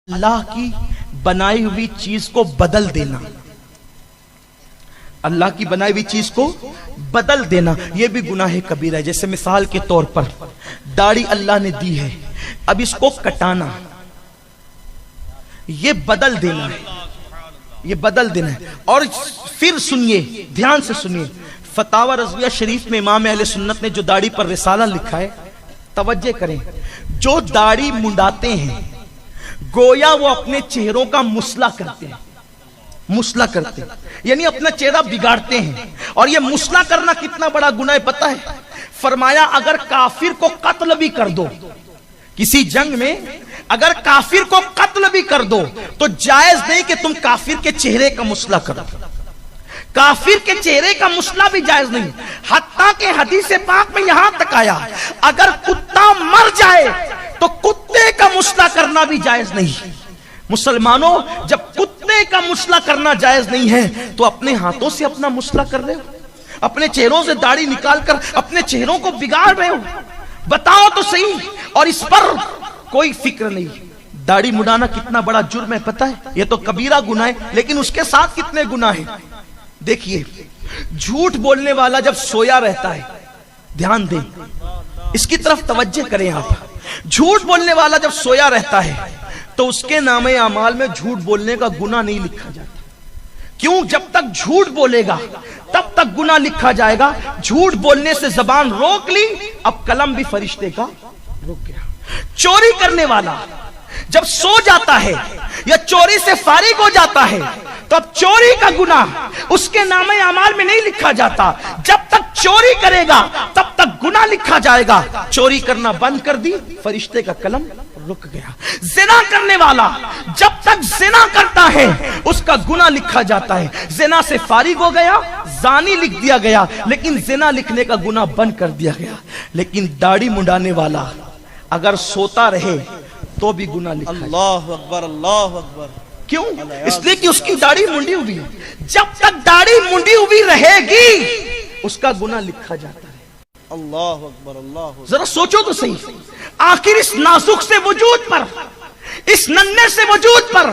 اللہ کی بنائی ہوئی چیز کو بدل دینا، اللہ کی بنائی ہوئی چیز کو بدل دینا یہ بھی گناہ کبیرہ ہے۔ جیسے مثال کے طور پر داڑھی اللہ نے دی ہے، اب اس کو کٹانا، یہ بدل دینا ہے، یہ بدل دینا ہے۔ اور پھر سنیے، دھیان سے سنیے، فتاوی رضویہ شریف میں امام اہل سنت نے جو داڑھی پر رسالہ لکھا ہے، توجہ کریں، جو داڑھی منڈاتے ہیں گویا وہ اپنے چہروں کا مصلح کرتے ہیں، مصلح کرتے ہیں یعنی اپنا چہرہ بگاڑتے ہیں۔ اور یہ مصلح کرنا کتنا بڑا گناہ ہے پتہ ہے؟ فرمایا اگر کافر کو قتل بھی کر دو، کسی جنگ میں اگر کافر کو قتل بھی کر دو تو جائز نہیں کہ تم کافر کے چہرے کا مصلح کرو، کافر کے چہرے کا مصلح بھی جائز نہیں۔ حتیٰ کہ حدیث پاک میں یہاں تک آیا اگر کتا مر جائے تو کتے کا مصلح کرنا بھی جائز نہیں۔ مسلمانوں جب کتے کا مصلح کرنا جائز نہیں ہے تو اپنے ہاتھوں سے اپنا مصلح کر رہے ہو، اپنے چہروں سے داڑھی نکال کر اپنے چہروں کو بگاڑ رہے ہو، بتاؤ تو صحیح۔ اور اس پر کوئی فکر نہیں۔ داڑھی مڈانا کتنا بڑا جرم ہے پتہ ہے؟ یہ تو کبیرہ گناہ ہے، لیکن اس کے ساتھ کتنے گناہ ہیں دیکھیے۔ جھوٹ بولنے والا جب سویا رہتا ہے، دھیان دیں، اس کی طرف توجہ کریں آپ، جھوٹ بولنے والا جب سویا رہتا ہے تو اس کے نامہ اعمال میں جھوٹ بولنے کا گناہ نہیں لکھا جاتا۔ کیوں؟ جب تک جھوٹ بولے گا تب تک گناہ لکھا جائے گا۔ جھوٹ بولنے سے زبان روک لی، اب قلم بھی فرشتے کا رک گیا۔ چوری کرنے والا جب سو جاتا ہے یا چوری سے فارغ ہو جاتا ہے تو اب چوری کا گناہ اس کے نامہ اعمال میں نہیں لکھا جاتا۔ جب تک چوری کرے گا تب تک گناہ لکھا جائے گا۔ چوری کرنا بند کر دی، فرشتے کا قلم رک گیا۔ زنا کرنے والا جب تک زنا کرتا ہے اس کا گناہ لکھا جاتا ہے۔ زنا سے فارغ ہو گیا، زانی لکھ دیا گیا، لیکن زنا لکھنے کا گناہ بند کر دیا گیا۔ لیکن داڑھی منڈانے والا اگر سوتا رہے تو بھی گناہ لکھا جائے۔ اللہ اکبر، اللہ اکبر۔ کیوں؟ اس لیے کہ اس کی داڑھی منڈی ہوئی ہے۔ جب تک داڑھی منڈی ہوئی رہے گی اس کا گناہ لکھا جاتا ہے۔ اللہ اکبر، اللہ اکبر۔ ذرا سوچو تو صحیح، آخر اس نازک سے وجود پر، اس ننھے سے وجود پر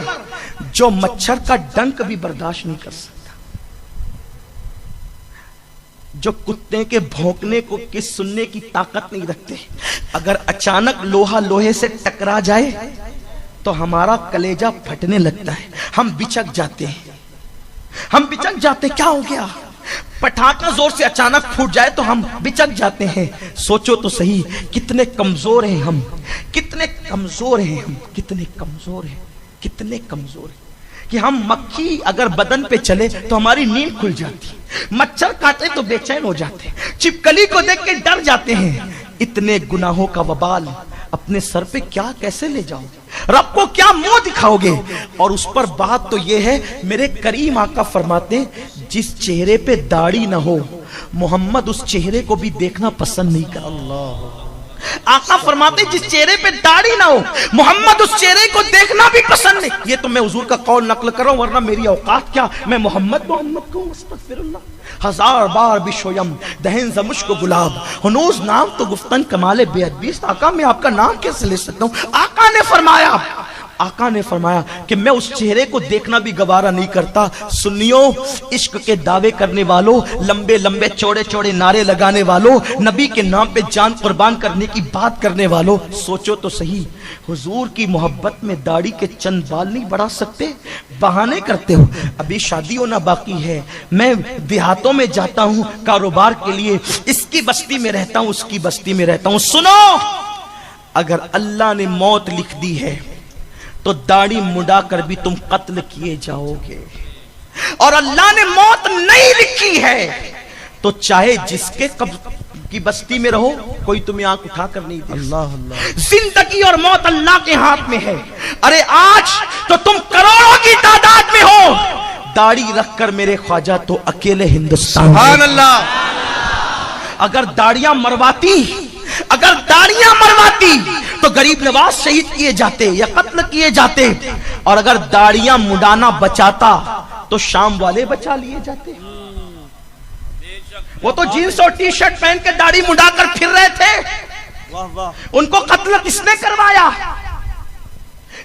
جو مچھر کا ڈنک بھی برداشت نہیں کر سکتا، جو کتے کے بھونکنے کو کس سننے کی طاقت نہیں رکھتے، اگر اچانک لوہا لوہے سے ٹکرا جائے تو ہمارا کلیجہ پھٹنے لگتا ہے، ہم بچک جاتے ہیں، ہم بچک جاتے ہیں۔ کیا ہو گیا؟ پٹاخہ زور سے اچانک پھوٹ جائے تو ہم بچک جاتے ہیں۔ سوچو تو صحیح کتنے کمزور ہیں ہم، کتنے کمزور ہیں ہم، کتنے کمزور ہیں، کتنے کمزور ہیں کہ ہم مکھی اگر بدن پہ چلے تو ہماری نیند کھل جاتی، مچھر کاٹے تو بے چین ہو جاتے ہیں، چھپکلی کو دیکھ کے ڈر جاتے ہیں۔ اتنے گناہوں کا وبال اپنے سر پہ کیا کیسے لے جاؤ گے؟ رب کو کیا منہ دکھاؤ گے؟ اور اس پر بات تو یہ ہے، میرے کریم آقا فرماتے جس چہرے پہ داڑھی نہ ہو محمد اس چہرے کو بھی دیکھنا پسند نہیں کرتا۔ اللہ آقا فرماتے جس چہرے پہ داڑھی نہ ہو محمد اس چہرے کو دیکھنا بھی پسند نہیں۔ یہ تو میں حضور کا قول نقل کر رہا ہوں، ورنہ میری اوقات کیا، میں محمد کو استغفر اللہ ہزار بار بشویم دہن ز مشک و گلاب ہنوز نام تو گفتن کمال بے ادبی۔ آقا میں آپ کا نام کیسے لے سکتا ہوں؟ آقا نے فرمایا کہ میں اس چہرے کو دیکھنا بھی گوارا نہیں کرتا۔ سنیو، عشق کے دعوے کرنے والوں، لمبے لمبے چوڑے چوڑے نعرے لگانے والوں، نبی کے نام پہ جان قربان کرنے کی بات کرنے والوں، سوچو تو صحیح، حضور کی محبت میں داڑھی کے چند بال نہیں بڑھا سکتے؟ بہانے کرتے ہو۔ ابھی شادی ہونا باقی ہے، میں دیہاتوں میں جاتا ہوں کاروبار کے لیے، اس کی بستی میں رہتا ہوں، اس کی بستی میں رہتا ہوں۔ سنو، اگر اللہ نے موت لکھ دی ہے تو داڑھی مڈا کر بھی تم قتل کیے جاؤ گے، اور اللہ نے موت نہیں لکھی ہے تو چاہے جس کے کی بستی میں رہو کوئی تمہیں آنکھ اٹھا کر نہیں دے۔ اللہ اللہ۔ زندگی اور موت اللہ کے ہاتھ میں ہے۔ ارے آج تو تم کروڑوں کی تعداد میں ہو، داڑھی رکھ کر میرے خواجہ تو اکیلے ہندوستان میں۔ سبحان اللہ۔ اگر داڑیاں مرواتی تو غریب نواز شہید کیے جاتے یا قتل کیے جاتے، اور اگر داڑیاں مڈانا بچاتا تو شام والے بچا لیے جاتے۔ وہ تو جینس اور ٹی شرٹ پہن کے داڑھی مڈا کر پھر رہے تھے، واہ واہ۔ ان کو قتل کس نے کروایا؟